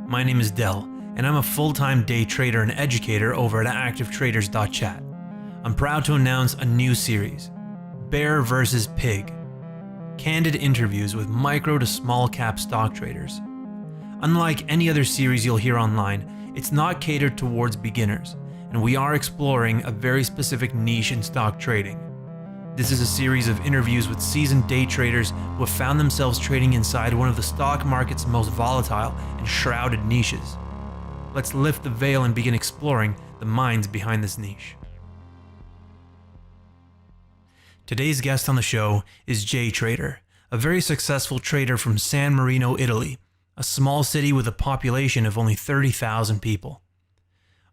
My name is Del, and I'm a full-time day trader and educator over at activetraders.chat. I'm proud to announce a new series, Bear vs. Pig. Candid interviews with micro to small cap stock traders. Unlike any other series you'll hear online, it's not catered towards beginners, and we are exploring a very specific niche in stock trading. This is a series of interviews with seasoned day traders who have found themselves trading inside one of the stock market's most volatile and shrouded niches. Let's lift the veil and begin exploring the minds behind this niche. Today's guest on the show is JTrader, a very successful trader from San Marino, Italy, a small city with a population of only 30,000 people.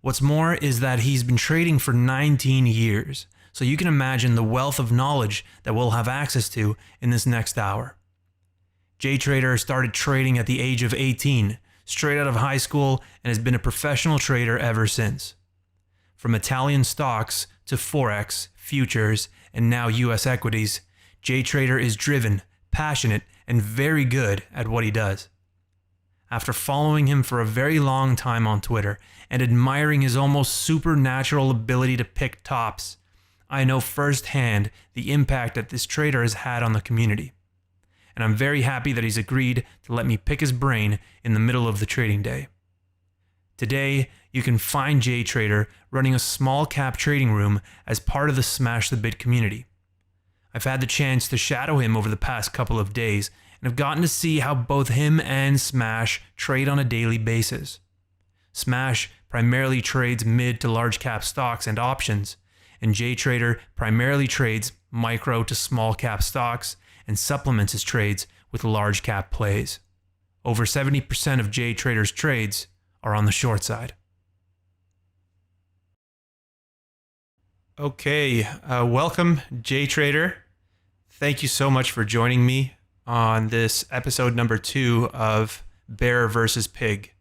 What's more is that he's been trading for 19 years, so you can imagine the wealth of knowledge that we'll have access to in this next hour. JTrader started trading at the age of 18, straight out of high school, and has been a professional trader ever since. From Italian stocks to Forex, futures, and now US equities, JTrader is driven, passionate, and very good at what he does. After following him for a very long time on Twitter and admiring his almost supernatural ability to pick tops, I know firsthand the impact that this trader has had on the community. And I'm very happy that he's agreed to let me pick his brain in the middle of the trading day. Today, you can find JTrader running a small cap trading room as part of the Smash the Bid community. I've had the chance to shadow him over the past couple of days and have gotten to see how both him and Smash trade on a daily basis. Smash primarily trades mid to large cap stocks and options, and JTrader primarily trades micro to small cap stocks and supplements his trades with large cap plays. Over 70% of JTrader's trades are on the short side. Okay, welcome JTrader. Thank you so much for joining me on this episode number 2 of Bear vs. Pig.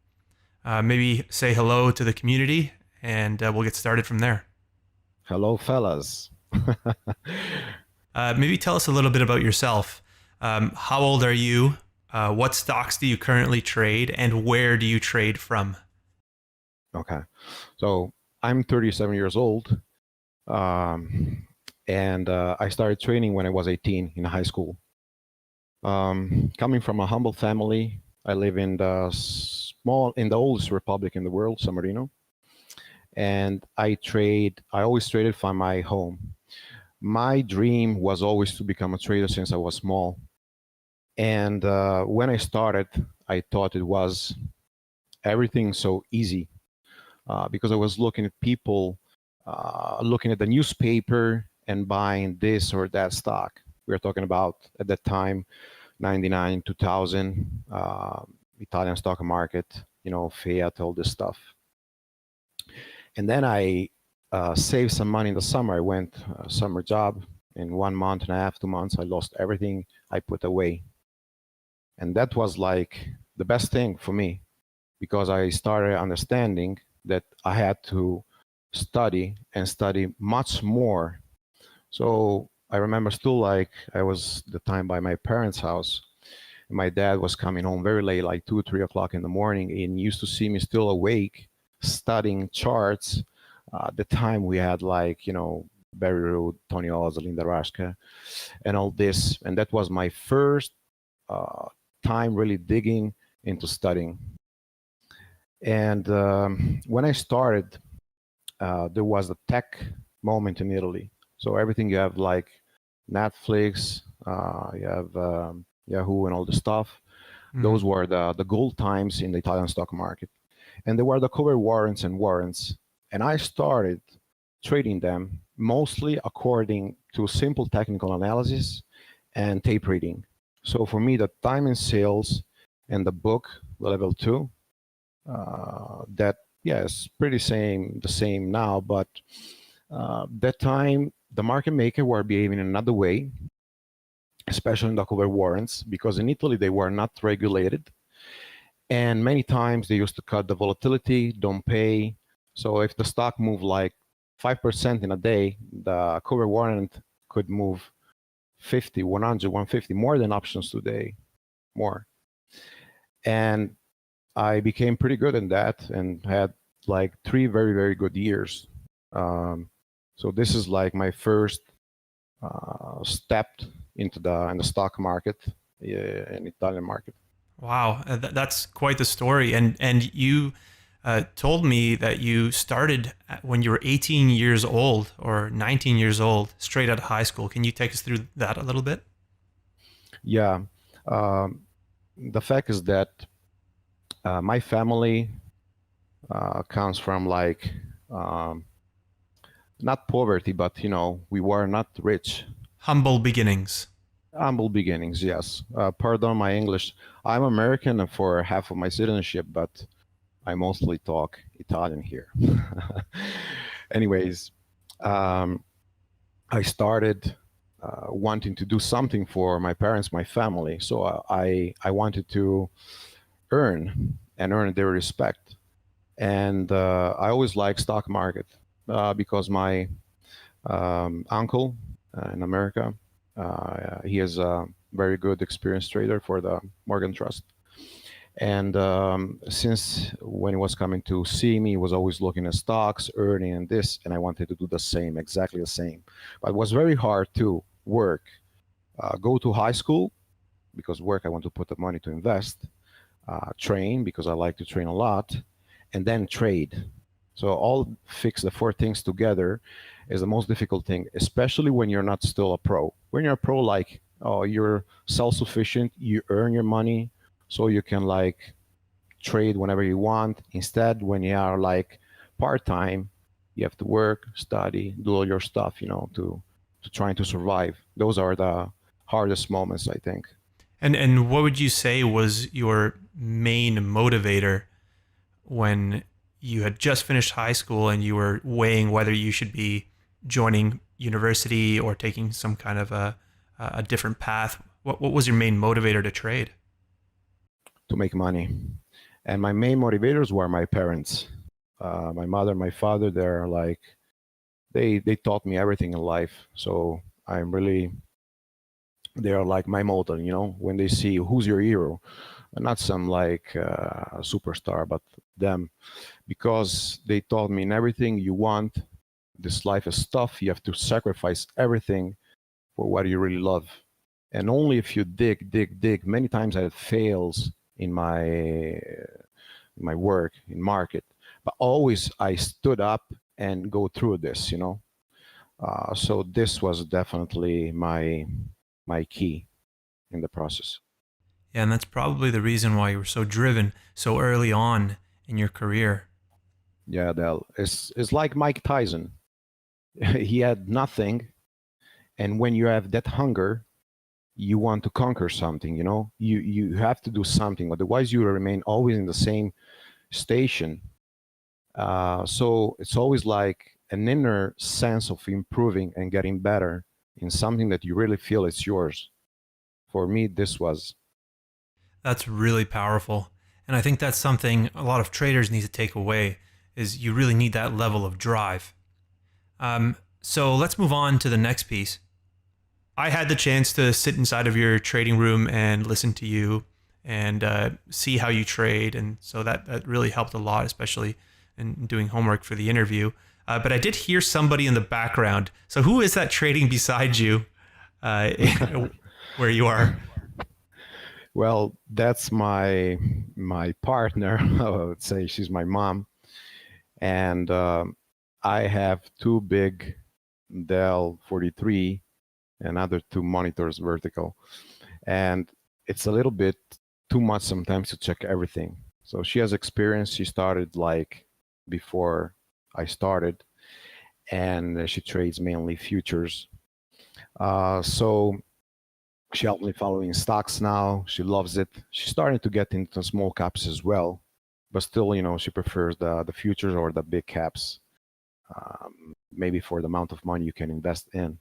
Maybe say hello to the community and we'll get started from there. Hello, fellas. Maybe tell us a little bit about yourself. How old are you? What stocks do you currently trade, and where do you trade from? Okay, so I'm 37 years old, and I started trading when I was 18 in high school. Coming from a humble family, I live in the oldest republic in the world, San Marino. And I always traded from my home. My dream was always to become a trader since I was small. And when I started, I thought it was everything so easy because I was looking at people, looking at the newspaper and buying this or that stock. We were talking about, at that time, 99, 2000, Italian stock market, Fiat, all this stuff. And then I saved some money in the summer. I went summer job. In 1 month and a half, 2 months, I lost everything I put away. And that was like the best thing for me because I started understanding that I had to study and study much more. So I remember still like I was the time by my parents' house. My dad was coming home very late, like 2 or 3 o'clock in the morning, and used to see me still awake studying charts. At the time we had Barry Rood, Tony Oz, Linda Raschke, and all this. And that was my first time really digging into studying. And when I started, there was a tech moment in Italy. So everything you have like Netflix, you have Yahoo and all the stuff. Mm-hmm. Those were the gold times in the Italian stock market. And there were the cover warrants and warrants. And I started trading them mostly according to simple technical analysis and tape reading. So for me, the time and sales and the book, the level 2, that, yes, pretty the same now, but that time, the market maker were behaving in another way, especially in the cover warrants, because in Italy, they were not regulated. And many times they used to cut the volatility, don't pay. So if the stock moved like 5% in a day, the cover warrant could move 50, 100, 150, more than options today, more. And I became pretty good in that and had like 3 very good years. Um, so this is like my first step into the stock market, in Italian market. Wow, that's quite the story. And you told me that you started when you were 18 years old or 19 years old, straight out of high school. Can you take us through that a little bit? Yeah, um, the fact is that my family comes from like um, not poverty, but we were not rich. Humble beginnings. Humble beginnings, yes. Pardon my English. I'm American for half of my citizenship, but I mostly talk Italian here. Anyways, um, I started wanting to do something for my parents, my family. So I wanted to earn their respect. And I always liked stock market because my uncle in America, he is a very good experienced trader for the Morgan Trust. And since when he was coming to see me, he was always looking at stocks, earning, and this, and I wanted to do the same, exactly the same. But it was very hard to work, go to high school because work I want to put the money to invest, train because I like to train a lot, and then trade. So all fix the four things together is the most difficult thing, especially when you're not still a pro. When you're a pro, like, oh, you're self-sufficient, you earn your money, so you can like trade whenever you want. Instead, when you are like part-time, you have to work, study, do all your stuff, to trying to survive. Those are the hardest moments, I think. And what would you say was your main motivator when you had just finished high school and you were weighing whether you should be joining university or taking some kind of a different path? What was your main motivator to trade? To make money. And my main motivators were my parents, my mother, my father. They're like they taught me everything in life. So I'm really they are like my model. When they see who's your hero, not some like superstar, but them, because they taught me in everything you want. This life is tough. You have to sacrifice everything for what you really love. And only if you dig, many times I had fails in my work in market, but always I stood up and go through this. So this was definitely my key in the process. Yeah, and that's probably the reason why you were so driven so early on in your career. Yeah, Del, it's like Mike Tyson. He had nothing, and when you have that hunger, you want to conquer something. You have to do something, otherwise you remain always in the same station. So it's always like an inner sense of improving and getting better in something that you really feel it's yours. For me, this was. That's really powerful. And I think that's something a lot of traders need to take away is you really need that level of drive. So let's move on to the next piece. I had the chance to sit inside of your trading room and listen to you and see how you trade. And so that really helped a lot, especially in doing homework for the interview. But I did hear somebody in the background. So who is that trading beside you uh, where you are? Well, that's my partner. I would say she's my mom, and I have two big Dell 43 and other two monitors vertical, and it's a little bit too much sometimes to check everything. So she has experience. She started like before I started, and she trades mainly futures. So she helped me following stocks now. She loves it. She's starting to get into small caps as well, but still, she prefers the futures or the big caps, maybe for the amount of money you can invest in.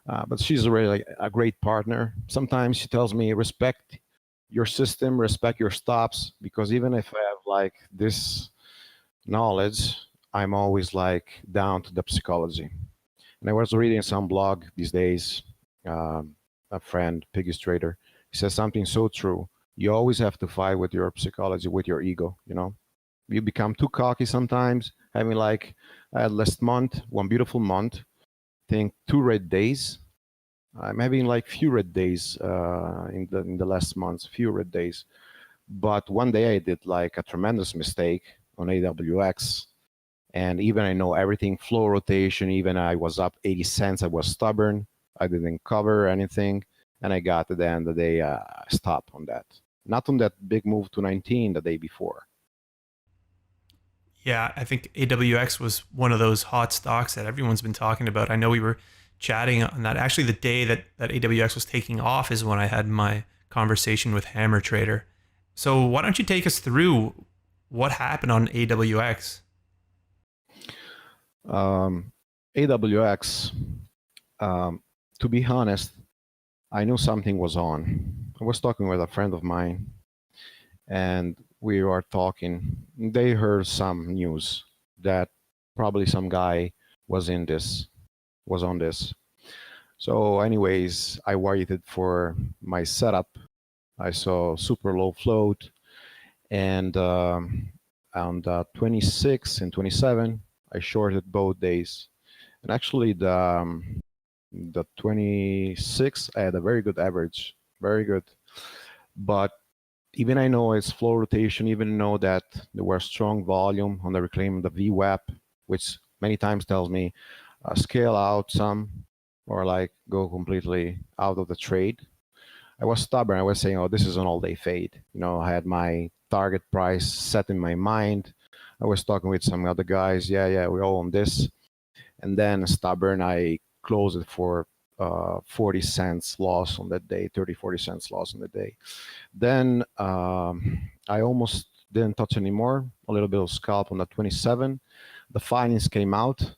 But she's really a great partner. Sometimes she tells me, respect your system, respect your stops, because even if I have like this knowledge, I'm always like down to the psychology. And I was reading some blog these days, a friend, Piggy's Trader, he says something so true. You always have to fight with your psychology, with your ego, you know. You become too cocky sometimes, having like last month, one beautiful month, I think 2 red days. I'm having like few red days in the last months, few red days. But one day I did like a tremendous mistake on AWX. And even I know everything, flow rotation, even I was up 80 cents, I was stubborn. I didn't cover anything. And I got to the end of the day, stop on that. Not on that big move to 19 the day before. Yeah, I think AWX was one of those hot stocks that everyone's been talking about. I know we were chatting on that. Actually, the day that AWX was taking off is when I had my conversation with Hammer Trader. So why don't you take us through what happened on AWX? AWX, to be honest, I knew something was on. I was talking with a friend of mine, and we were talking. They heard some news that probably some guy was in this, was on this. So, anyways, I waited for my setup. I saw super low float, and on the 26 and 27, I shorted both days. And actually, the 26, I had a very good average, very good. But even I know it's flow rotation, even know that there was strong volume on the reclaim, the VWAP, which many times tells me scale out some or like go completely out of the trade. I was stubborn. I was saying, oh, this is an all-day fade. You know, I had my target price set in my mind. I was talking with some other guys. Yeah, we're all on this. And then stubborn, I closed it for 40 cents loss on that day, 30, 40 cents loss on the day. Then I almost didn't touch anymore, a little bit of scalp on the 27. The findings came out.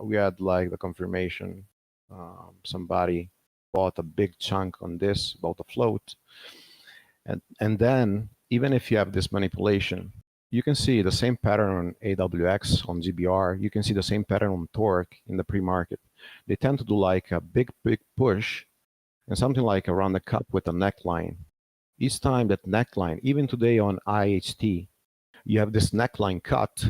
We had like the confirmation. Somebody bought a big chunk on this, bought a float. And then even if you have this manipulation, you can see the same pattern on AWX, on GBR. You can see the same pattern on Torque in the pre-market. They tend to do like a big push and something like around the cup with a neckline. Each time that neckline, even today on IHT, you have this neckline cut,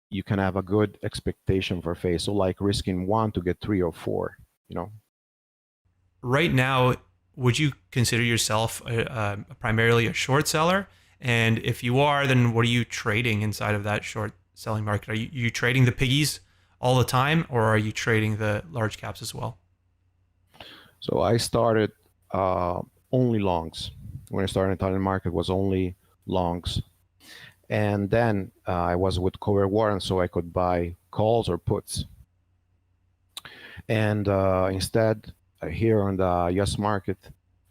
you can have a good expectation for phase. So like risking 1 to get 3 or 4, you know. Right now, would you consider yourself primarily a short seller? And if you are, then what are you trading inside of that short selling market? Are you trading the piggies all the time, or are you trading the large caps as well? So I started only longs. When I started in the Italian market, was only longs. And then I was with cover warrants, so I could buy calls or puts. And instead, here on the US market,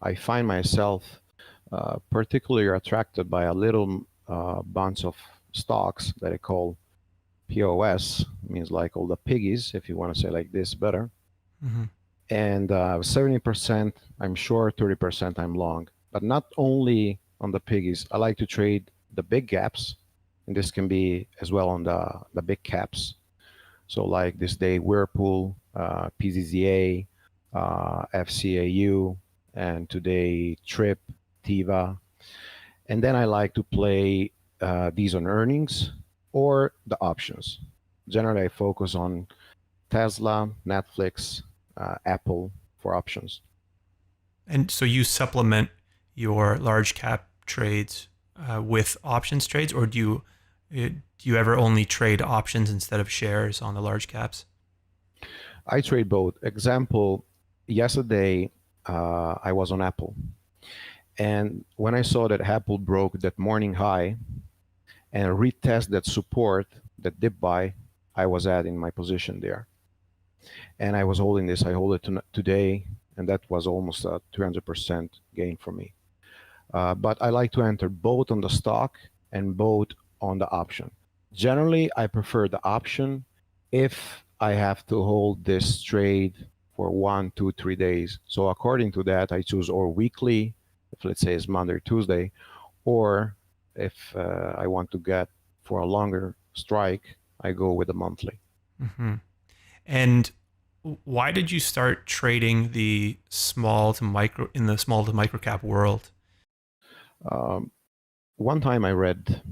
I find myself particularly attracted by a little bunch of stocks that I call POS, means like all the piggies, if you want to say like this better. Mm-hmm. And 70% I'm short, 30% I'm long. But not only on the piggies, I like to trade the big gaps, and this can be as well on the big caps. So like this day, Whirlpool, PZZA, FCAU, and today Trip, Tiva. And then I like to play these on earnings or the options. Generally, I focus on Tesla, Netflix, Apple for options. And so you supplement your large cap trades with options trades, or do you ever only trade options instead of shares on the large caps? I trade both. Example, yesterday I was on Apple. And when I saw that Apple broke that morning high and retest that support, that dip buy, I was at in my position there. And I was holding this. I hold it today, and that was almost a 300% gain for me. But I like to enter both on the stock and both on the option. Generally, I prefer the option if I have to hold this trade for 1, 2, 3 days. So according to that, I choose or weekly, if let's say it's Monday or Tuesday, or if I want to get for a longer strike, I go with a monthly. Mm-hmm. And why did you start trading the small to micro cap world? Um, One time I read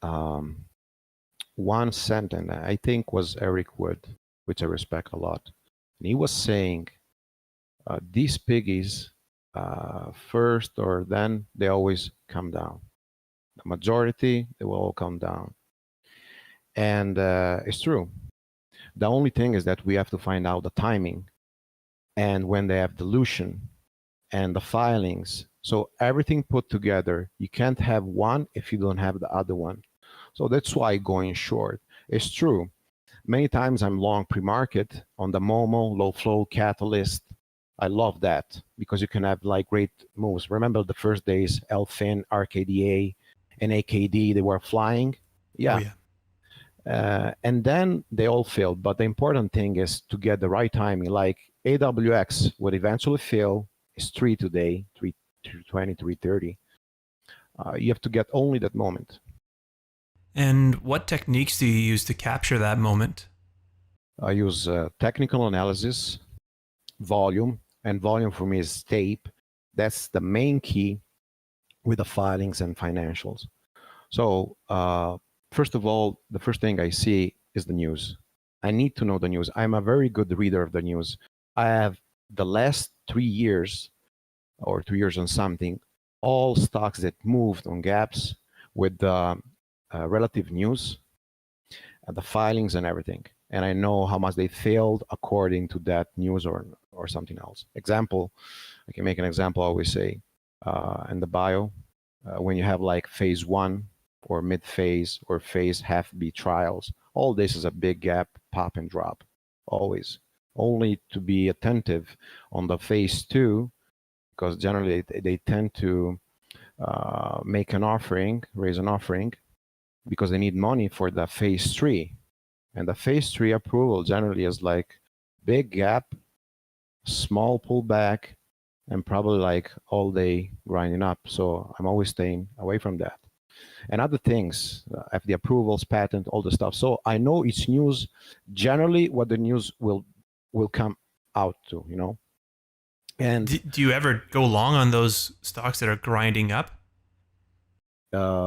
um, one sentence, I think was Eric Wood, which I respect a lot. And he was saying, these piggies, first or then, they always come down. The majority, they will all come down. And it's true. The only thing is that we have to find out the timing and when they have dilution and the filings. So everything put together, you can't have one if you don't have the other one. So that's why going short is true. Many times I'm long pre-market on the Momo, low flow catalyst. I love that because you can have like great moves. Remember the first days, Elfin, RKDA, and AKD, they were flying. Oh Yeah. yeah. And then they all failed. But the important thing is to get the right timing. Like AWX would eventually fail. It's 3 today, 320, 330. You have to get only that moment. And what techniques do you use to capture that moment? I use technical analysis, volume, and volume for me is tape. That's the main key with the filings and financials. So first of all, the first thing I see is the news. I need to know the news. I'm a very good reader of the news. I have the last 3 years or 2 years on something, all stocks that moved on gaps with the relative news, the filings and everything. And I know how much they failed according to that news or something else. Example, I can make an example. I always say in the bio, when you have like phase one or mid phase or phase half B trials, all this is a big gap, pop and drop, always. Only to be attentive on the phase two, because generally they tend to make an offering, raise an offering, because they need money for the phase three. And the phase three approval generally is like big gap, small pullback, and probably like all day grinding up. So I'm always staying away from that. And other things, the approvals, patent, all the stuff. So I know it's news, generally what the news will come out to, you know. And Do you ever go long on those stocks that are grinding up?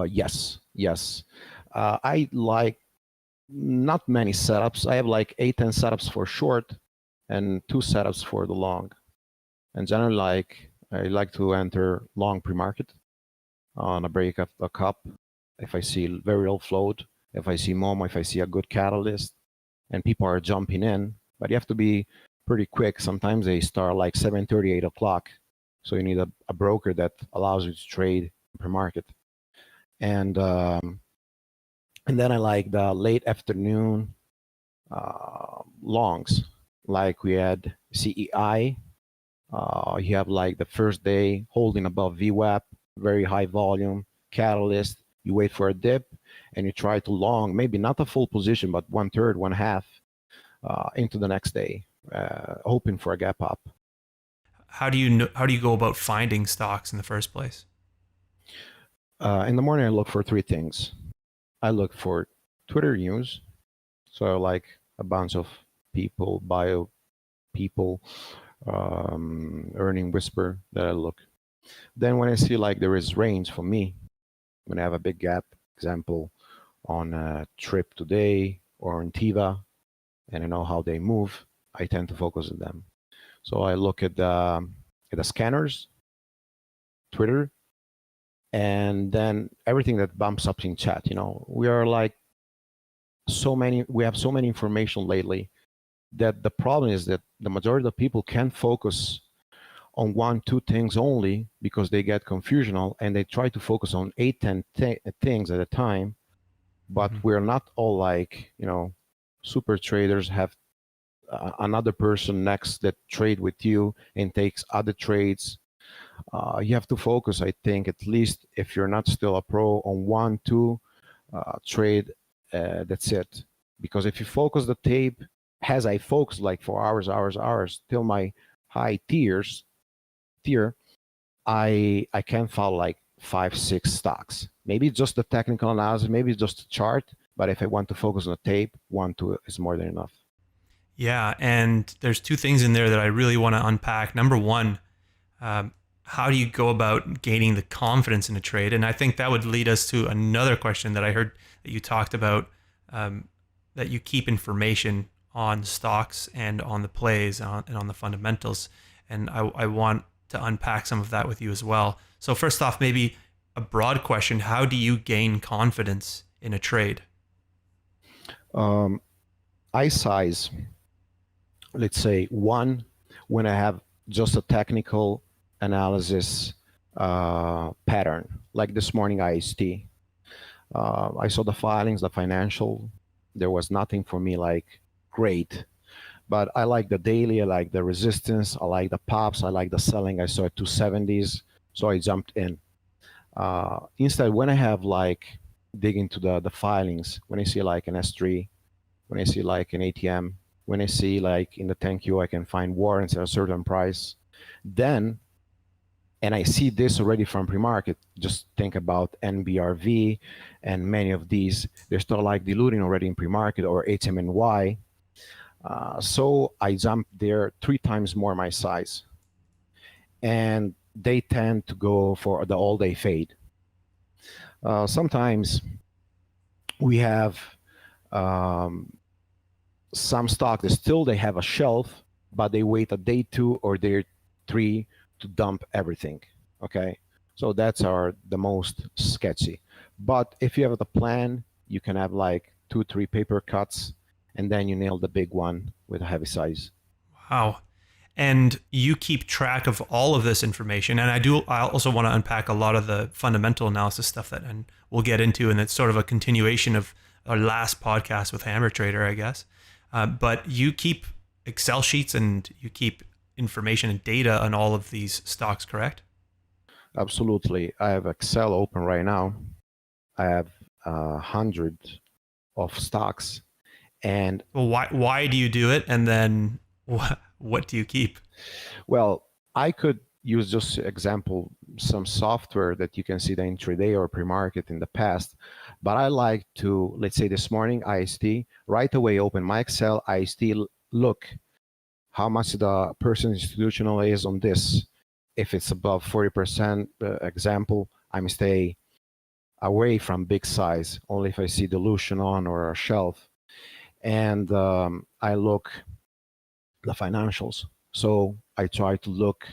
yes, yes. I like not many setups. I have like 8, 10 setups for short and 2 setups for the long. And generally, like I like to enter long pre-market on a break of a cup. If I see very low float, if I see Momo, if I see a good catalyst, and people are jumping in, but you have to be pretty quick. Sometimes they start like 7:30, 8 o'clock. So you need a broker that allows you to trade pre-market. And then I like the late afternoon longs, like we had CEI. You have like the first day holding above VWAP, very high volume, catalyst. You wait for a dip and you try to long, maybe not a full position, but 1/3, 1/2 into the next day, hoping for a gap up. How do you know, how do you go about finding stocks in the first place? In the morning, I look for 3 things. I look for Twitter news. So like a bunch of people, bio people, earning whisper that I look. Then when I see like there is range for me, when I have a big gap, example on a trip today or on Tiva, and I know how they move, I tend to focus on them. So I look at the scanners, Twitter, and then everything that bumps up in chat. You know, we are like we have so many information lately that the problem is that the majority of people can't focus on 1, 2 things only because they get confusional and they try to focus on 8, 10 things at a time. But we're not all like, you know, super traders have another person next that trade with you and takes other trades. You have to focus, I think, at least if you're not still a pro, on 1, 2 trade. That's it. Because if you focus the tape, as I focus like for hours till my high tier, I can follow like 5, 6 stocks. Maybe it's just the technical analysis, maybe it's just a chart. But if I want to focus on the tape, 1, 2 is more than enough. Yeah, and there's two things in there that I really want to unpack. Number one, how do you go about gaining the confidence in a trade? And I think that would lead us to another question that I heard that you talked about, that you keep information on stocks and on the plays and on the fundamentals. And I want to unpack some of that with you as well. So first off, maybe a broad question: how do you gain confidence in a trade? I size, let's say one, when I have just a technical analysis pattern, like this morning IST. I saw the filings, the financial. There was nothing for me like great, but I like the daily. I like the resistance. I like the pops. I like the selling. I saw at 270s, so I jumped in. Instead, when I have like dig into the filings, when I see like an S3, when I see like an ATM, when I see like in the 10Q I can find warrants at a certain price, then, and I see this already from pre-market, just think about NBRV and many of these, they're still like diluting already in pre-market, or HMNY. So I jump there 3 times more my size. And they tend to go for the all-day fade. Sometimes we have some stock that still they have a shelf, but they wait a day 2 or day 3 to dump everything. Okay, so that's the most sketchy. But if you have the plan, you can have like 2-3 paper cuts, and then you nail the big one with a heavy size. Wow. And you keep track of all of this information. And I also want to unpack a lot of the fundamental analysis stuff that, and we'll get into, and it's sort of a continuation of our last podcast with Hammer Trader, I guess. But you keep Excel sheets and you keep information and data on all of these stocks, correct? Absolutely. I have Excel open right now. I have 100 of stocks. And well, why do you do it? And then what do you keep? Well, I could use just example some software that you can see the intraday or pre-market in the past, but I like to, let's say this morning IST, right away open my Excel IST, look how much the person institutional is on this. If it's above 40%, example, I'm stay away from big size, only if I see dilution on or a shelf. And I look the financials. So I try to look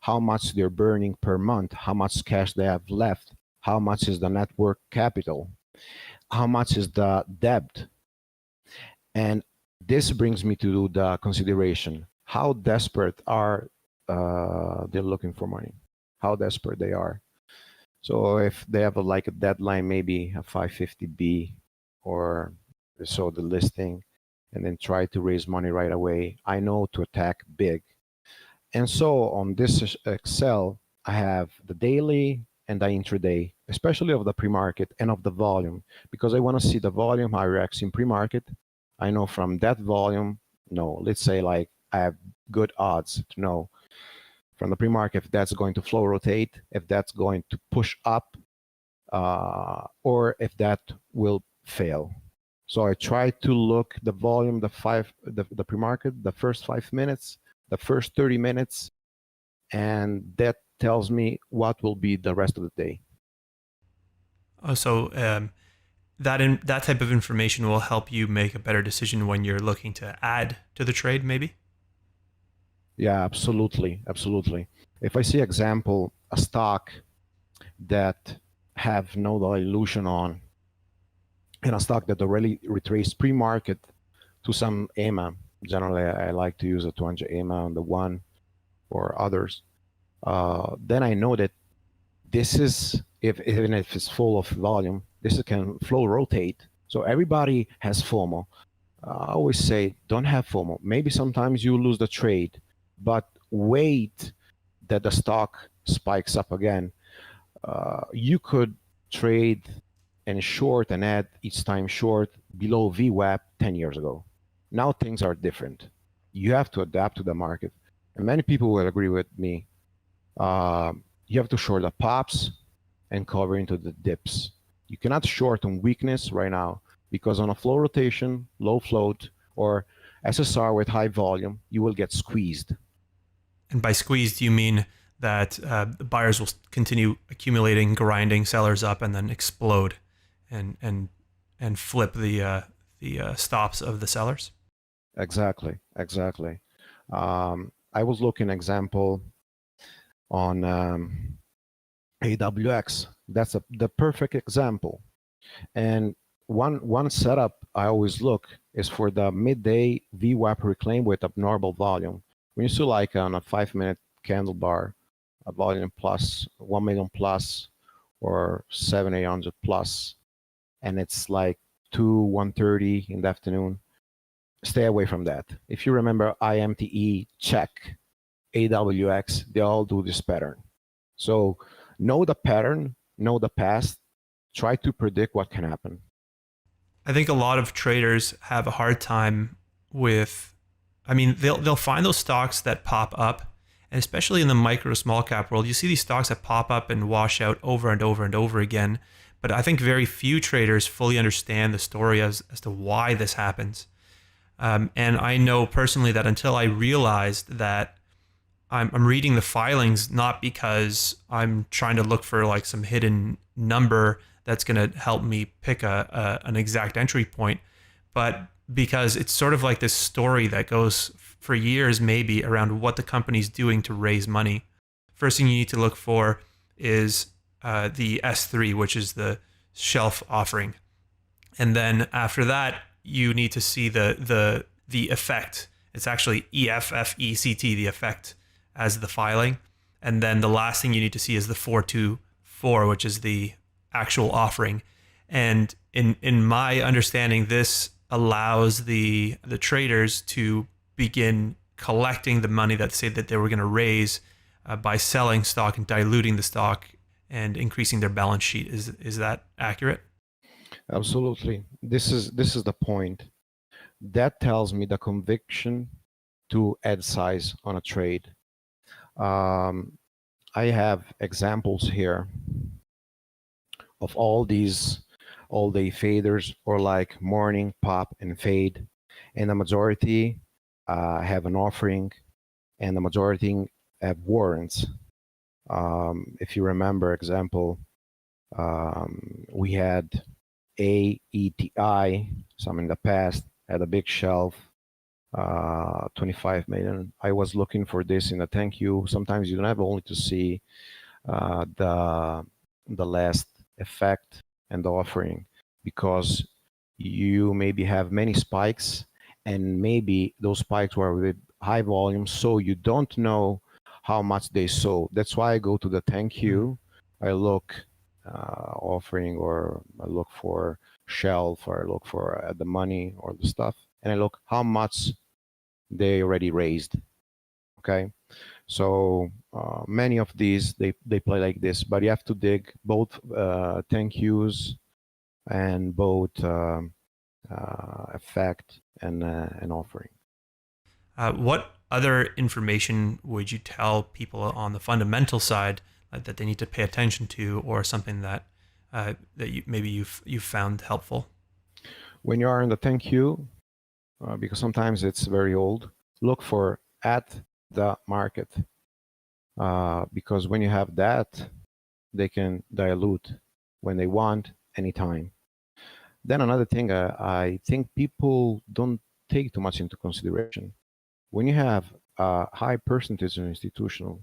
how much they're burning per month, how much cash they have left, how much is the net worth capital, how much is the debt. And this brings me to the consideration, how desperate are they looking for money, how desperate they are. So if they have like a deadline, maybe a 550B or so the listing, and then try to raise money right away, I know to attack big. And so on this Excel, I have the daily and the intraday, especially of the pre-market and of the volume, because I want to see the volume, how it reacts in pre-market. I know from that volume, no, let's say like I have good odds to know from the pre-market if that's going to flow rotate, if that's going to push up, or if that will fail. So I try to look the volume, the pre-market, the first 5 minutes, the first 30 minutes, and that tells me what will be the rest of the day. Oh, so that type of information will help you make a better decision when you're looking to add to the trade, maybe? Yeah, absolutely, absolutely. If I see example, a stock that have no dilution on, and a stock that already retraced pre-market to some EMA, generally I like to use a 200 EMA on the one or others, then I know that this is, even if it's full of volume, this can flow rotate. So everybody has FOMO. I always say, don't have FOMO. Maybe sometimes you lose the trade, but wait that the stock spikes up again. You could trade and short and add each time short below VWAP 10 years ago. Now things are different. You have to adapt to the market. And many people will agree with me. You have to short the pops and cover into the dips. You cannot short on weakness right now, because on a flow rotation, low float, or SSR with high volume, you will get squeezed. And by squeezed, you mean that the buyers will continue accumulating, grinding sellers up, and then explode and flip the stops of the sellers. Exactly. I was looking example on AWX. That's the perfect example. And one setup I always look is for the midday VWAP reclaim with abnormal volume. When you see like on a 5-minute candle bar, a volume plus 1 million plus or 7,800 plus, and it's like 1:30 in the afternoon, stay away from that. If you remember IMTE, check, AWX, they all do this pattern. So know the pattern, know the past, try to predict what can happen. I think a lot of traders have a hard time with, I mean, they'll find those stocks that pop up, and especially in the micro small cap world, you see these stocks that pop up and wash out over and over and over again. But I think very few traders fully understand the story as to why this happens. And I know personally that until I realized that I'm reading the filings not because I'm trying to look for like some hidden number that's going to help me pick an exact entry point, but because it's sort of like this story that goes for years maybe around what the company's doing to raise money. First thing you need to look for is the S3, which is the shelf offering. And then after that, you need to see the effect. It's actually EFFECT, the effect, as the filing. And then the last thing you need to see is the 424, which is the actual offering. And in my understanding, this allows the traders to begin collecting the money that say that they were going to raise by selling stock and diluting the stock and increasing their balance sheet. Is that accurate? Absolutely. This is the point. That tells me the conviction to add size on a trade. I have examples here of all these all-day faders or like morning pop and fade, and the majority have an offering, and the majority have warrants. If you remember, example, we had AETI, some in the past, had a big shelf, 25 million. I was looking for this in the thank you. Sometimes you don't have only to see the last effect and the offering, because you maybe have many spikes, and maybe those spikes were with high volume, so you don't know how much they sold. That's why I go to the thank you. I look offering, or I look for shelf, or I look for the money or the stuff, and I look how much they already raised. Okay, so many of these they play like this, but you have to dig both thank yous and both effect and offering. What other information would you tell people on the fundamental side that they need to pay attention to, or something that maybe you've found helpful? When you are in the thank you, because sometimes it's very old, look for at the market, because when you have that, they can dilute when they want, anytime. Then another thing I think people don't take too much into consideration. When you have a high percentage of institutional,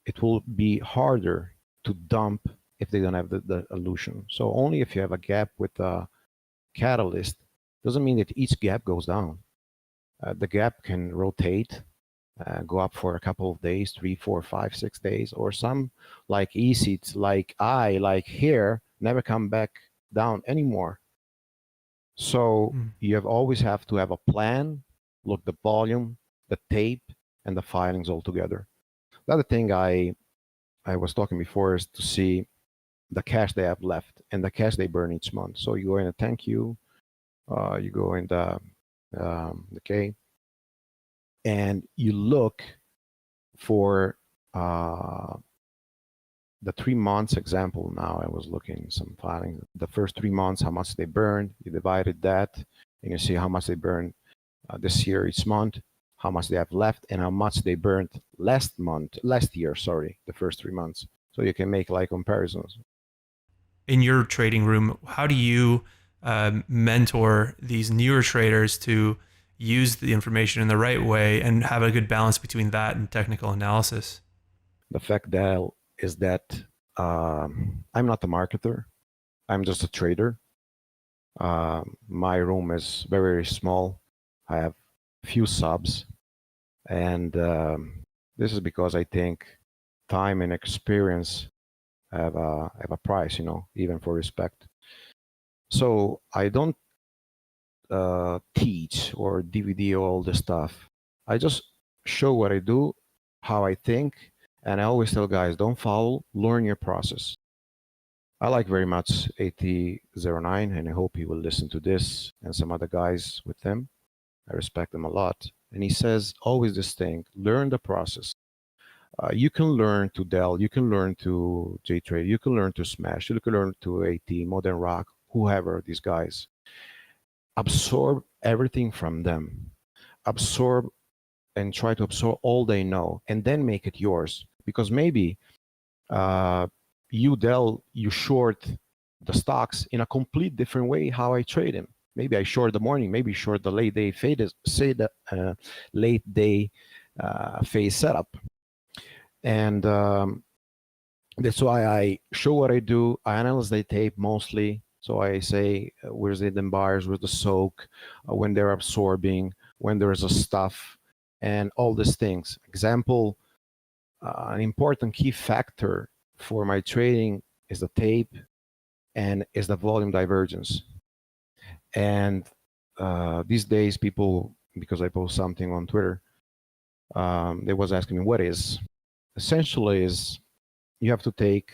it will be harder to dump if they don't have the illusion. So only if you have a gap with a catalyst, doesn't mean that each gap goes down. The gap can rotate, go up for a couple of days, 3, 4, 5, 6 days, or some like ECs, like here, never come back down anymore. So you always have to have a plan, look the volume, the tape, and the filings all together. The other thing I was talking before is to see the cash they have left and the cash they burn each month. So you go in a thank you, you go in the K, and you look for the 3 months example. Now I was looking some filing, the first 3 months, how much they burned. You divided that, and you see how much they burned this year each month, how much they have left, and how much they burned last year, sorry, the first 3 months. So you can make like comparisons. In your trading room, how do you mentor these newer traders to use the information in the right way and have a good balance between that and technical analysis? The fact that is that I'm not a marketer. I'm just a trader. My room is very, very small. I have few subs, and this is because I think time and experience have a price, even for respect. So I don't teach or DVD all this stuff. I just show what I do, how I think, and I always tell guys, don't follow, learn your process. I like very much AT09, and I hope he will listen to this and some other guys with him. I respect them a lot. And he says always this thing, learn the process. You can learn to Dell, you can learn to JTrader, you can learn to Smash, you can learn to AT, Modern Rock, whoever, these guys. Absorb everything from them. Absorb and try to absorb all they know, and then make it yours. Because maybe you short the stocks in a complete different way how I trade them. Maybe I short the morning, maybe short the late day fade, say the late day phase setup. And that's why I show what I do. I analyze the tape mostly. So I say, where's the hidden buyers, where's the soak, when they're absorbing, when there's a stuff, and all these things. Example, an important key factor for my trading is the tape and is the volume divergence. And these days, people, because I post something on Twitter, they was asking me what is. Essentially is you have to take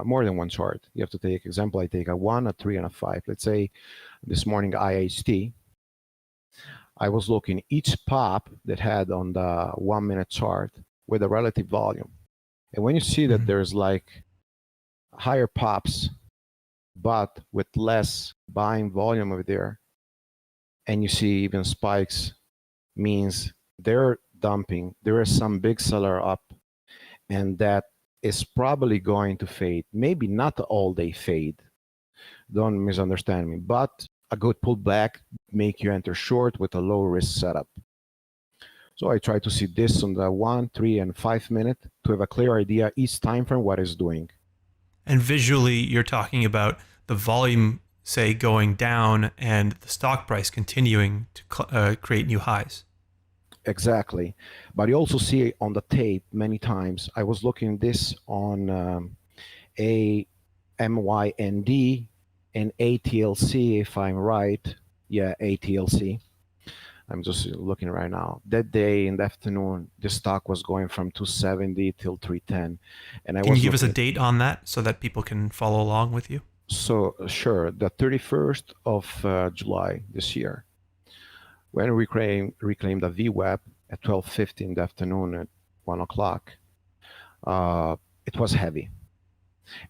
more than one chart. You have to take, example, I take a 1, a 3, and a 5. Let's say this morning IHT, I was looking each pop that had on the 1 minute chart with a relative volume. And when you see that there's like higher pops, but with less buying volume over there, and you see even spikes, means they're dumping. There is some big seller up, and that is probably going to fade. Maybe not all day fade. Don't misunderstand me, but a good pullback make you enter short with a low risk setup. So I try to see this on the 1, 3, and 5 minute to have a clear idea each time frame what it's doing. And visually, you're talking about the volume, say, going down and the stock price continuing to create new highs. Exactly. But you also see on the tape many times. I was looking at this on a MYND and ATLC, if I'm right. Yeah, ATLC. I'm just looking right now. That day in the afternoon, the stock was going from 270 till 310. And I Can was you give us a looking, date on that so that people can follow along with you? so sure, the 31st of July this year, when we reclaimed the VWAP at 12:50 in the afternoon at 1 o'clock, it was heavy.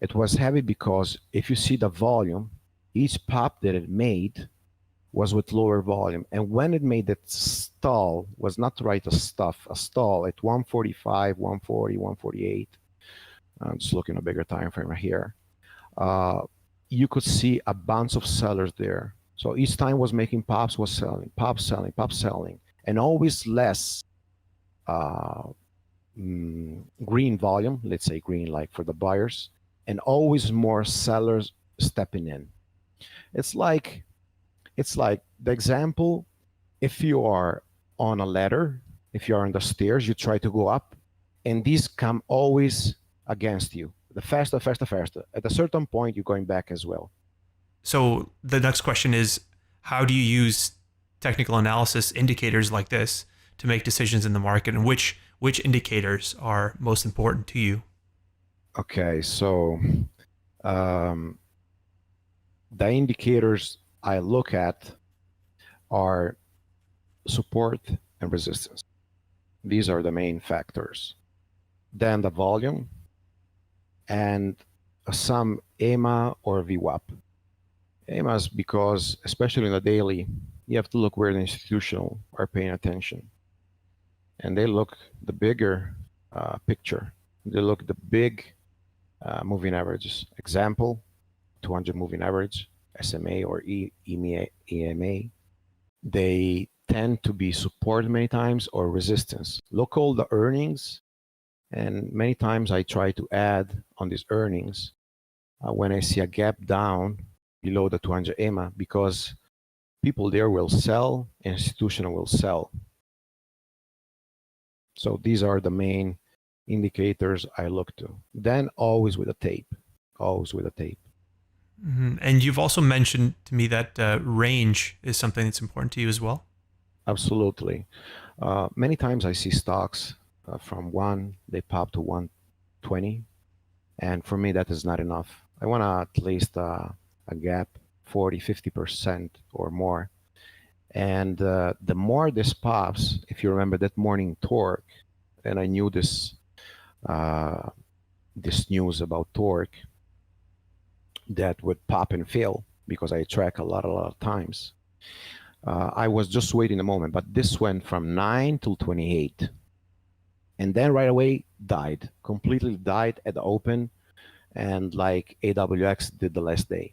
It was heavy because if you see the volume, each pop that it made was with lower volume. And when it made that stall, was not right a stall at 145, 140, 148. I'm just looking at a bigger time frame right here. You could see a bunch of sellers there. So each time was making pops, was selling, pop selling, pop selling, and always less green volume, let's say green like for the buyers, and always more sellers stepping in. It's like the example, if you are on a ladder, if you're on the stairs, you try to go up, and these come always against you. The faster, faster, faster. At a certain point, you're going back as well. So the next question is, how do you use technical analysis indicators like this to make decisions in the market, and which indicators are most important to you? Okay, so the indicators I look at are support and resistance. These are the main factors. Then the volume and some EMA or VWAP. EMA is because, especially in the daily, you have to look where the institutional are paying attention. and they look the bigger picture. They look the big moving averages. Example, 200 moving average, SMA or EMA. They tend to be support many times or resistance. Look all the earnings, and many times I try to add on these earnings when I see a gap down below the 200 EMA, because people there will sell, institutional will sell. So these are the main indicators I look to. Then always with a tape, always with a tape. And you've also mentioned to me that range is something that's important to you as well. Absolutely. Many times I see stocks from one, they pop to 120. And for me, that is not enough. I want at least a gap 40, 50% or more. And the more this pops, if you remember that morning torque, and I knew this this news about torque that would pop and fail because I track a lot of times. I was just waiting a moment, but this went from 9 till 28. And then right away died, completely died at the open, and like AWX did the last day.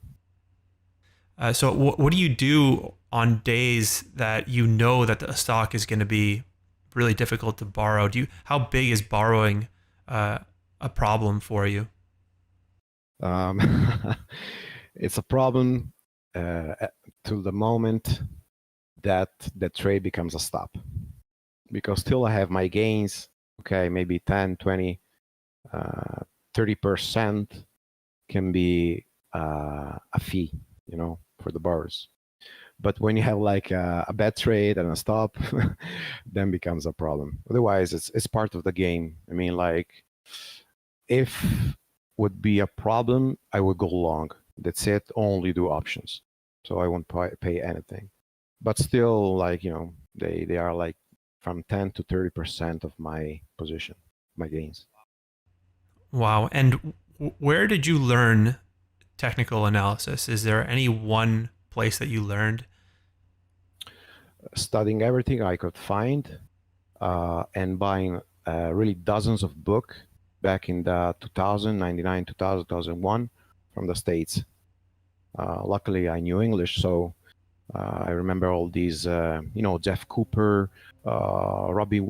So what do you do on days that you know that the stock is going to be really difficult to borrow? How big is borrowing a problem for you? It's a problem to the moment that the trade becomes a stop, because still I have my gains, okay, maybe 10, 20, 30% can be a fee, for the borrowers. But when you have like a bad trade and a stop, then becomes a problem. Otherwise, it's part of the game. I mean, like, if would be a problem, I would go long. That's it. Only do options. So I won't pay anything. But still, like, they are like from 10 to 30% of my position, my gains. Wow. And where did you learn technical analysis? Is there any one place that you learned? Studying everything I could find and buying really dozens of books back in the 2000, 99, 2000, 2001 from the States. Luckily, I knew English, so I remember all these, Jeff Cooper, Robbie,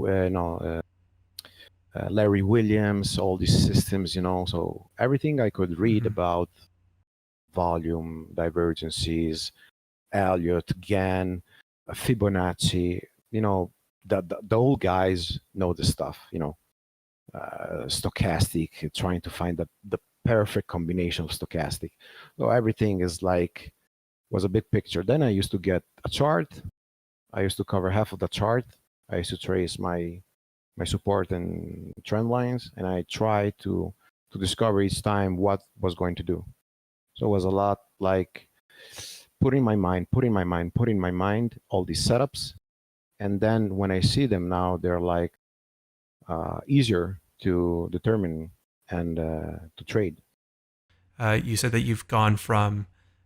Larry Williams, all these systems, so everything I could read about volume, divergences, Elliott, Gann, Fibonacci, the old guys know this stuff, stochastic, trying to find the perfect combination of stochastic. So everything was a big picture. Then I used to get a chart. I used to cover half of the chart. I used to trace my support and trend lines, and I tried to discover each time what was going to do. So it was a lot like putting my mind all these setups, and then when I see them now, they're like easier to determine and to trade. You said that you've gone from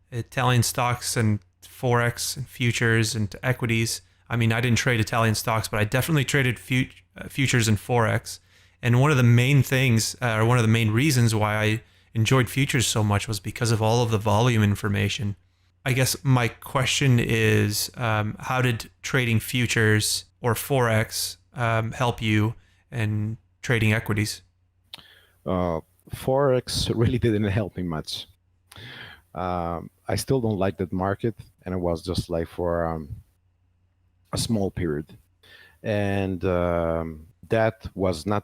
Italian stocks and Forex and futures and to equities. I mean, I didn't trade Italian stocks, but I definitely traded futures and Forex. And one of the main things, or one of the main reasons why I enjoyed futures so much was because of all of the volume information. I guess my question is, how did trading futures or Forex help you in trading equities? Forex really didn't help me much. I still don't like that market, and it was just like for a small period, and that was not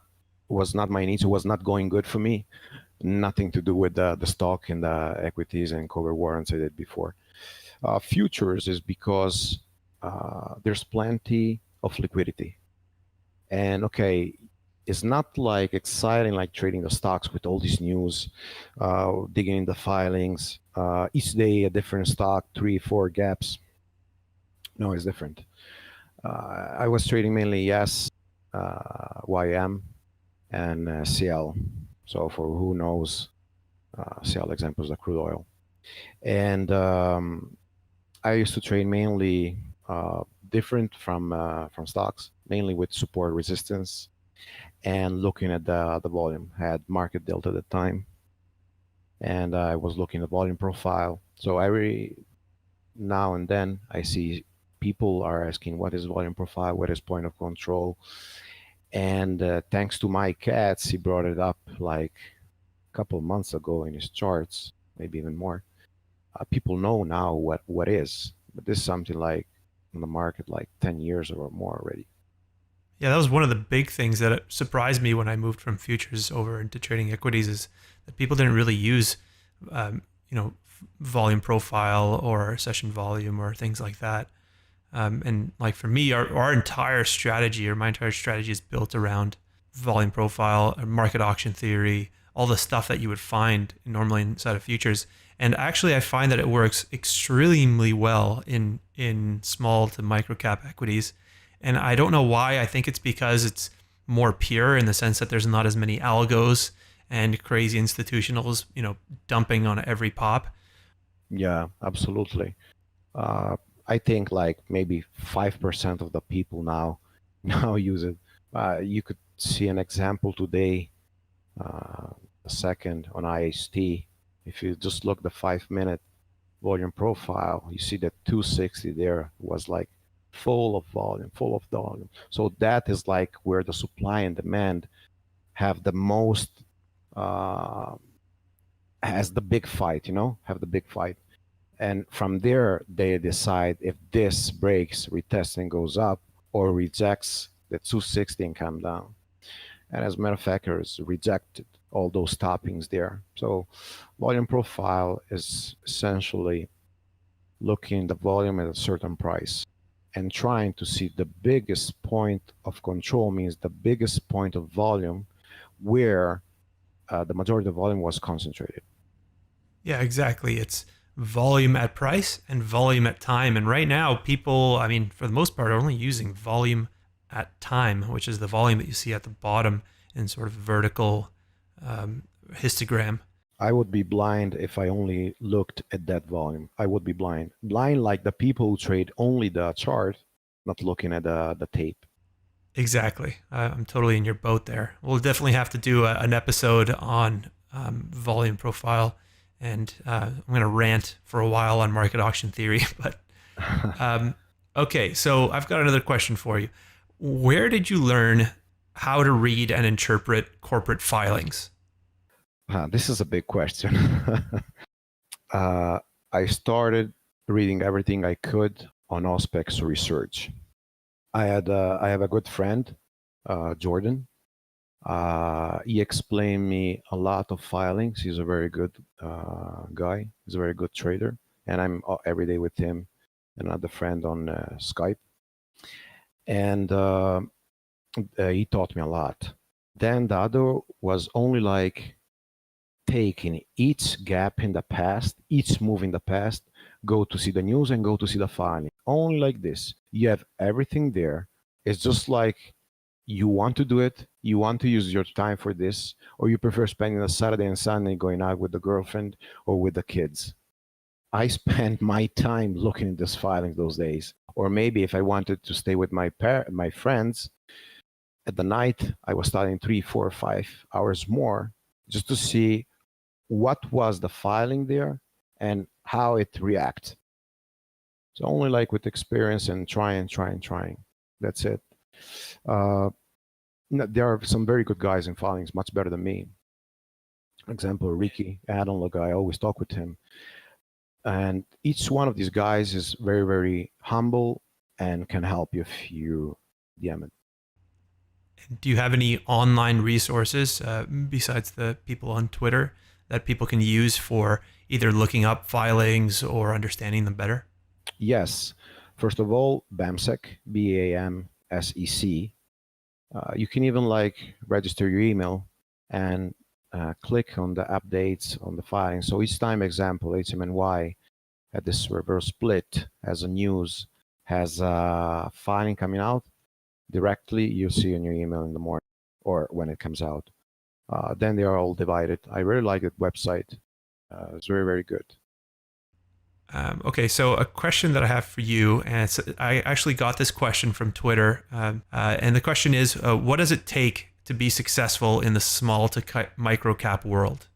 my niche. It was not going good for me. Nothing to do with the stock and the equities and cover warrants I did before. Futures is because there's plenty of liquidity, and okay, it's not like exciting like trading the stocks with all this news, digging in the filings, each day a different stock, 3, 4 gaps. No, it's different. I was trading mainly yes, YM, and CL. So for who knows, CL examples the crude oil. And I used to trade mainly different from stocks, mainly with support resistance and looking at the volume. I had market delta at the time, and I was looking at volume profile. So every now and then I see people are asking what is volume profile, what is point of control, and thanks to my cats, he brought it up like a couple of months ago in his charts, maybe even more. People know now what is, but this is something like on the market like 10 years or more already. Yeah, that was one of the big things that surprised me when I moved from futures over into trading equities is that people didn't really use, um, volume profile or session volume or things like that. And like for me, our entire strategy or my entire strategy is built around volume profile, market auction theory, all the stuff that you would find normally inside of futures. And actually, I find that it works extremely well in small to micro cap equities. And I don't know why. I think it's because it's more pure in the sense that there's not as many algos and crazy institutionals, dumping on every pop. Yeah, absolutely. Uh, I think like maybe 5% of the people now now use it. You could see an example today, uh, a second on IHT. If you just look the 5 minute volume profile, you see that 260 there was like full of volume, full of volume. So that is like where the supply and demand have the most, uh, has the big fight, have the big fight. And from there, they decide if this breaks, retests and goes up, or rejects the 260 and come down. And as a matter of fact, it's rejected all those toppings there. So volume profile is essentially looking the volume at a certain price and trying to see the biggest point of control, means the biggest point of volume where the majority of the volume was concentrated. Yeah, exactly. It's volume at price and volume at time. And right now, people, I mean, for the most part, are only using volume at time, which is the volume that you see at the bottom in sort of vertical histogram. I would be blind if I only looked at that volume. I would be blind. Blind like the people who trade only the chart, not looking at the tape. Exactly. I'm totally in your boat there. We'll definitely have to do an episode on volume profile. And I'm going to rant for a while on market auction theory. But okay, so I've got another question for you. Where did you learn how to read and interpret corporate filings? This is a big question. uh, I started reading everything I could on Auspex research. I have a good friend, Jordan. He explained me a lot of filings. He's a very good guy. He's a very good trader, and I'm every day with him. Another friend on Skype, and he taught me a lot. Then the other was only like taking each gap in the past, each move in the past, go to see the news and go to see the filing. Only like this. You have everything there. It's just like you want to do it, you want to use your time for this, or you prefer spending a Saturday and Sunday going out with the girlfriend or with the kids. I spent my time looking at these filings those days. Or maybe if I wanted to stay with my friends at the night, I was studying 3, 4, 5 hours more just to see what was the filing there and how it reacts. So only like with experience and trying. That's it. Uh, there are some very good guys in filings, much better than me. Example, Ricky Adon, guy, I always talk with him. And each one of these guys is very, very humble and can help you if you DM it. Do you have any online resources besides the people on Twitter that people can use for either looking up filings or understanding them better? Yes. First of all, BAMSEC, BAMSEC. You can even like register your email and click on the updates on the filing. So each time, example, HMNY at this reverse split has a news, has a filing coming out, directly you'll see in your email in the morning or when it comes out. Then they are all divided. I really like that website. It's very, very good. Okay, so a question that I have for you, and I actually got this question from Twitter, and the question is, what does it take to be successful in the small to micro cap world?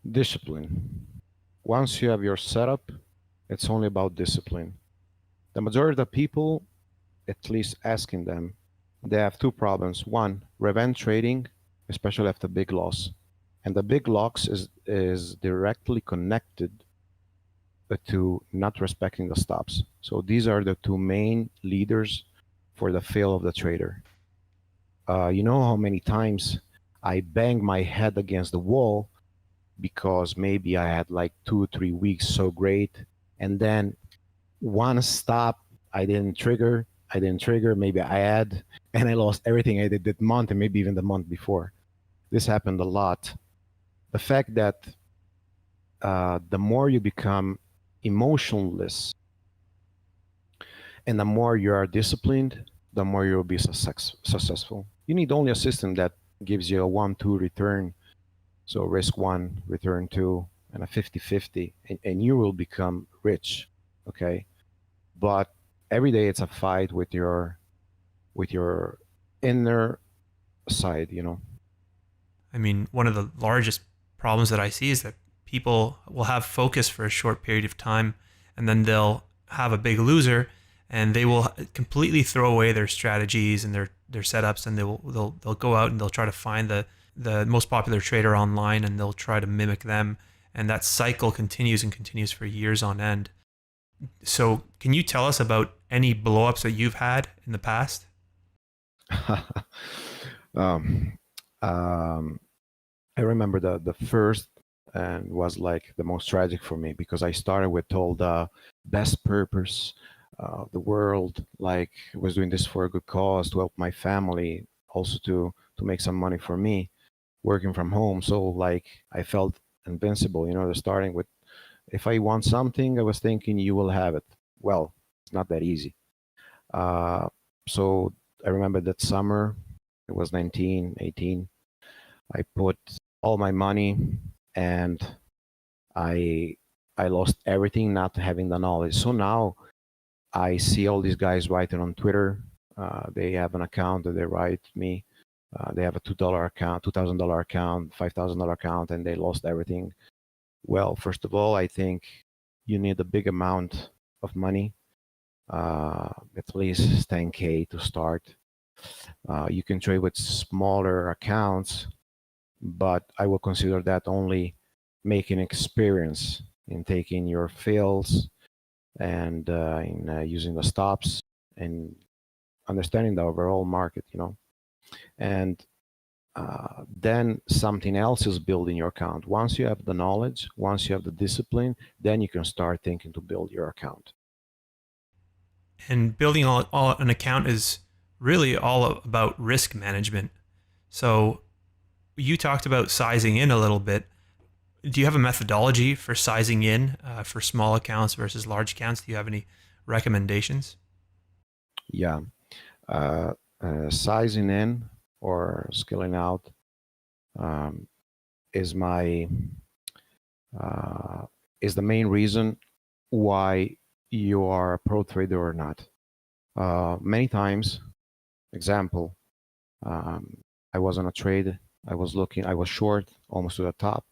Discipline. Once you have your setup, it's only about discipline. The majority of the people, at least asking them, they have two problems. One, revenge trading, especially after big loss. And the big loss is directly connected to not respecting the stops. So these are the two main leaders for the fail of the trader. You know how many times I banged my head against the wall because maybe I had like 2 or 3 weeks so great, and then one stop I didn't trigger, maybe I had, and I lost everything I did that month and maybe even the month before. This happened a lot. The fact that the more you become emotionless and the more you are disciplined, the more you'll be successful. You need only a system that gives you a 1-2 return. So risk one, return two, and a 50-50, and you will become rich. Okay. But every day it's a fight with your inner side, you know. I mean, one of the largest problems that I see is that people will have focus for a short period of time, and then they'll have a big loser, and they will completely throw away their strategies and their setups, and they'll go out and they'll try to find the most popular trader online, and they'll try to mimic them, and that cycle continues and continues for years on end. So, can you tell us about any blowups that you've had in the past? um, um, I remember the first and was like the most tragic for me because I started with all the best purpose of the world, like was doing this for a good cause to help my family, also to make some money for me, working from home. So like I felt invincible, you know, starting with if I want something, I was thinking you will have it. Well, it's not that easy. Uh, so I remember that summer, it was 19, 18. I put all my money and I I lost everything not having the knowledge. So now I see all these guys writing on Twitter. They have an account that they write me. They have a $2 account, $2,000 account, $5,000 account, and they lost everything. Well, first of all, I think you need a big amount of money, at least 10K to start. You can trade with smaller accounts, but I will consider that only making experience in taking your fills and in using the stops and understanding the overall market, you know. And then something else is built in your account. Once you have the knowledge, once you have the discipline, then you can start thinking to build your account. And building all an account is really all about risk management. So you talked about sizing in a little bit. Do you have a methodology for sizing in for small accounts versus large accounts? Do you have any recommendations? Yeah. Uh, Sizing in or skilling out um, is my uh, is the main reason why you are a pro trader or not. Many times, example, um, I was on a trade. I was short almost to the top,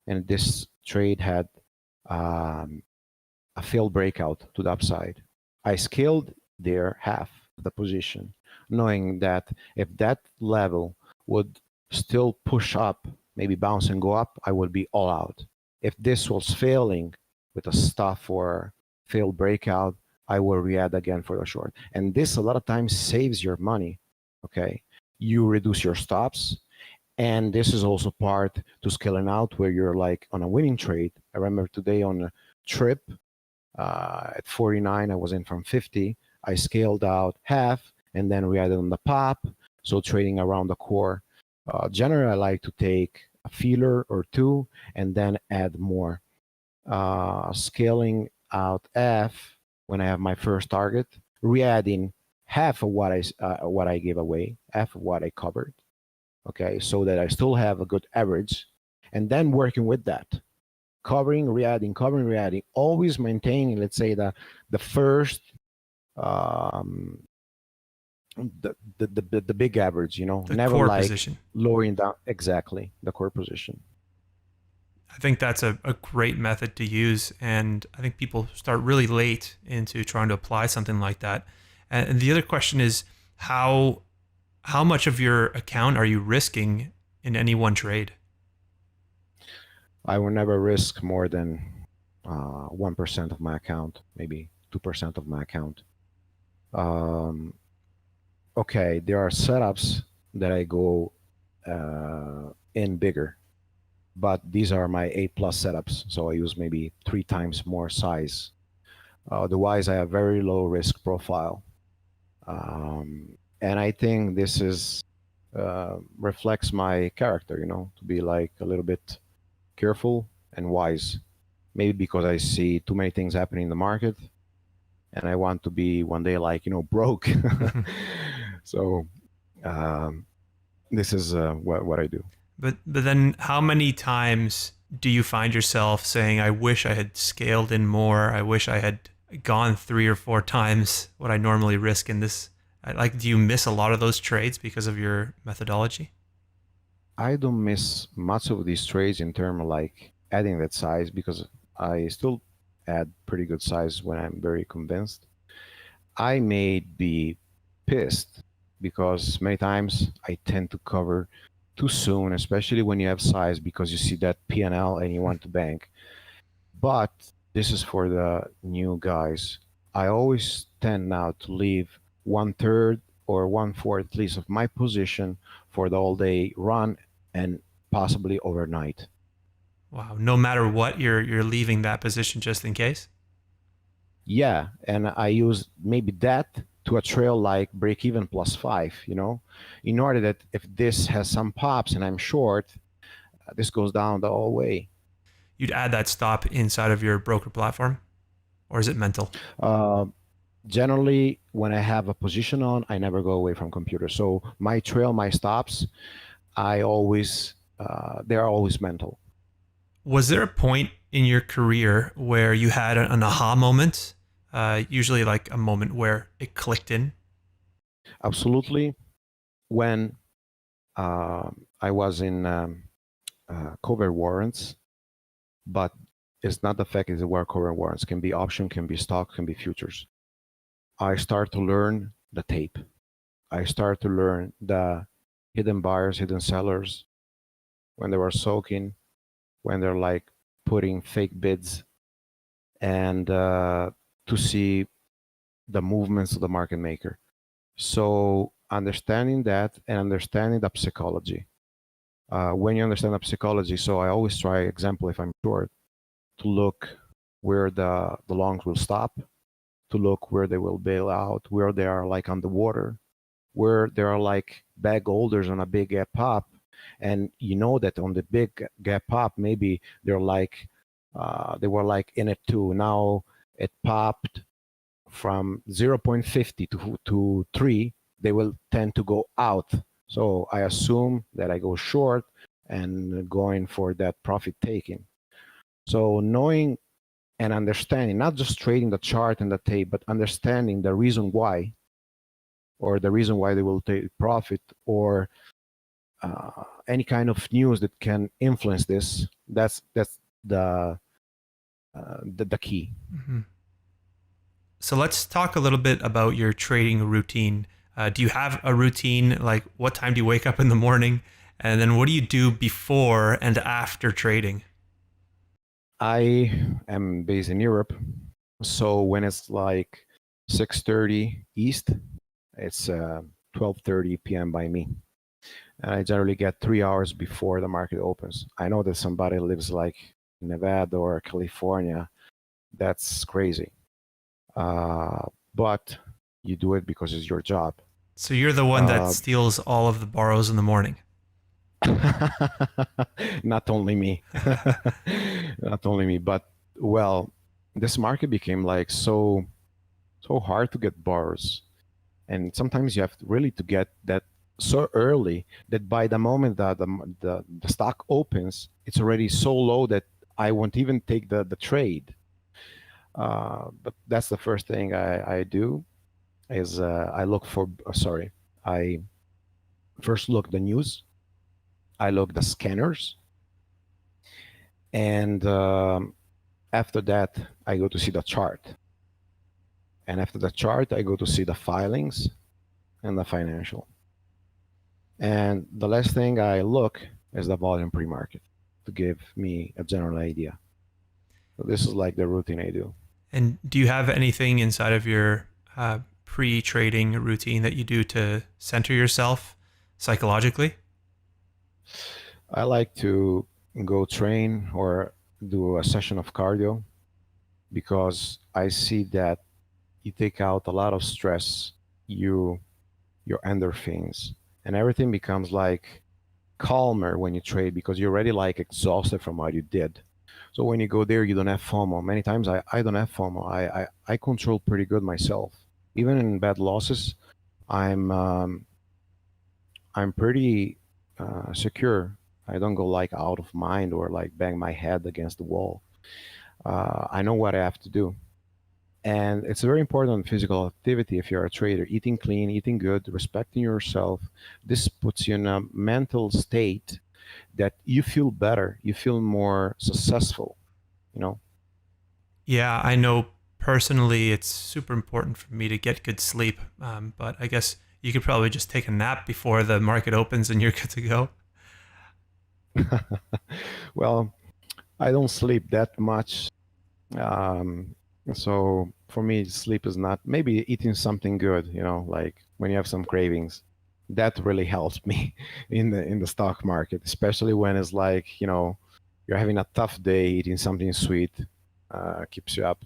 and this trade had um, a failed breakout to the upside. I scaled there half the position, knowing that if that level would still push up, maybe bounce and go up, I would be all out. If this was failing with a stop or failed breakout, I will re-add again for the short. And this a lot of times saves your money. Okay. You reduce your stops. And this is also part to scaling out where you're like on a winning trade. I remember today on a trip, at 49, I was in from 50. I scaled out half and then re-added on the pop. So trading around the core. Generally, I like to take a feeler or two and then add more. Scaling out F when I have my first target, re-adding half of what I gave away, half of what I covered. Okay, so that I still have a good average, and then working with that. covering, re-adding, always maintaining, let's say, the first, um, the big average, you know, The never core like position. lowering down exactly the core position. I think that's a great method to use. And I think people start really late into trying to apply something like that. And the other question is how much of your account are you risking in any one trade? I will never risk more than 1% of my account, maybe 2% of my account. Um, okay, there are setups that I go in bigger, but these are my A plus setups, so I use maybe 3 times more size. Otherwise, I have very low risk profile, and I think this is reflects my character, you know, to be like a little bit careful and wise. Maybe because I see too many things happening in the market, and I want to be one day like, you know, broke. So um, this is what I do. But then how many times do you find yourself saying, I wish I had scaled in more. I wish I had gone 3 or 4 times what I normally risk in this. Like, do you miss a lot of those trades because of your methodology? I don't miss much of these trades in terms of like adding that size, because I still add pretty good size when I'm very convinced. I may be pissed because many times I tend to cover too soon, especially when you have size, because you see that P&L and L and you want to bank. But this is for the new guys. I always tend now to leave 1/3 or 1/4 at least of my position for the all day run and possibly overnight. Wow. No matter what, you're leaving that position just in case. Yeah, and I use maybe that to a trail like break even +5, you know, in order that if this has some pops and I'm short, this goes down the whole way. You'd add that stop inside of your broker platform, or is it mental? Uh, Generally, when I have a position on, I never go away from computer. So my trail, my stops, I always they are always mental. Was there a point in your career where you had an aha moment? Usually, like a moment where it clicked in. Absolutely. When I was in cover warrants, but it's not the fact that they were cover warrants. Can be option, can be stock, can be futures. I start to learn the tape. I start to learn the hidden buyers, hidden sellers, when they were soaking, when they're like putting fake bids, and to see the movements of the market maker. So understanding that and understanding the psychology. When you understand the psychology, so I always try, example, if I'm short, to look where the longs will stop, to look where they will bail out, where they are like on the water, where there are like bag holders on a big gap up, and you know that on the big gap up, maybe they're like they were like in it too. Now it popped from 0.50 to 3, they will tend to go out. So I assume that I go short and going for that profit taking. So knowing and understanding, not just trading the chart and the tape, but understanding the reason why, or the reason why they will take profit, or any kind of news that can influence this. That's the key. Mm-hmm. So let's talk a little bit about your trading routine. Do you have a routine? Like, what time do you wake up in the morning? And then what do you do before and after trading? I am based in Europe, so when it's like 6:30 East, it's 12:30 p.m. by me. And I generally get 3 hours before the market opens. I know that somebody lives like in Nevada or California. That's crazy. But you do it because it's your job. So you're the one that Uh, steals all of the borrows in the morning. Not only me, not only me, but well, this market became like so hard to get borrows, and sometimes you have really to get that so early that by the moment that the stock opens, it's already so low that I won't even take the trade. But that's the first thing I do is I look for, I first look the news, I look the scanners, and after that, I go to see the chart. And after the chart, I go to see the filings and the financial. And the last thing I look is the volume pre-market to give me a general idea. So this is like the routine I do. And do you have anything inside of your pre-trading routine that you do to center yourself psychologically? I like to go train or do a session of cardio because I see that you take out a lot of stress, your endorphins, and everything becomes like calmer when you trade because you're already like exhausted from what you did. So when you go there, you don't have FOMO. Many times I don't have FOMO. I control pretty good myself. Even in bad losses, I'm pretty secure. I don't go like out of mind or like bang my head against the wall. I know what I have to do. And it's very important physical activity if you're a trader. Eating clean, eating good, respecting yourself. This puts you in a mental state that you feel better, you feel more successful, you know? Yeah, I know personally it's super important for me to get good sleep, but I guess you could probably just take a nap before the market opens and you're good to go. Well, I don't sleep that much. Um, so for me, sleep is not, maybe eating something good, like when you have some cravings. That really helps me in the stock market, especially when it's like, you're having a tough day, eating something sweet keeps you up.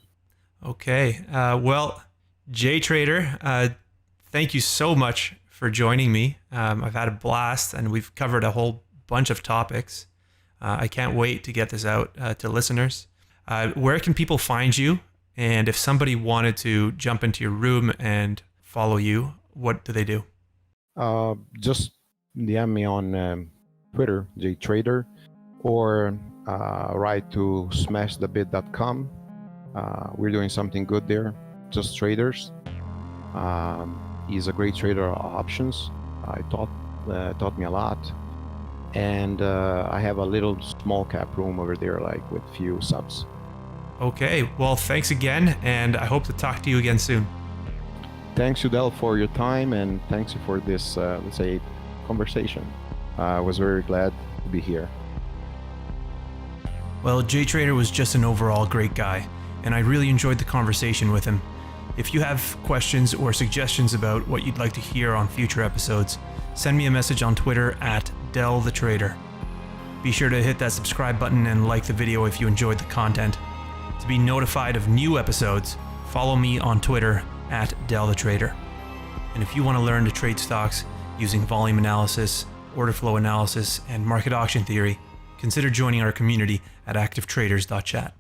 Okay. Well, JTrader, thank you so much for joining me. I've had a blast and we've covered a whole bunch of topics. I can't wait to get this out to listeners. Where can people find you? And if somebody wanted to jump into your room and follow you, what do they do? Just DM me on Twitter, JTrader, or write to smashthebit.com. We're doing something good there, just traders. He's a great trader of options. I taught me a lot. And I have a little small cap room over there, like with few subs. Okay, well, thanks again, and I hope to talk to you again soon. Thanks, Udell, for your time, and thanks you for this, let's say, conversation. I was very glad to be here. Well, JTrader was just an overall great guy, and I really enjoyed the conversation with him. If you have questions or suggestions about what you'd like to hear on future episodes, send me a message on Twitter at DellTheTrader. Be sure to hit that subscribe button and like the video if you enjoyed the content. To be notified of new episodes, follow me on Twitter at DellTheTrader. And if you want to learn to trade stocks using volume analysis, order flow analysis, and market auction theory, consider joining our community at activetraders.chat.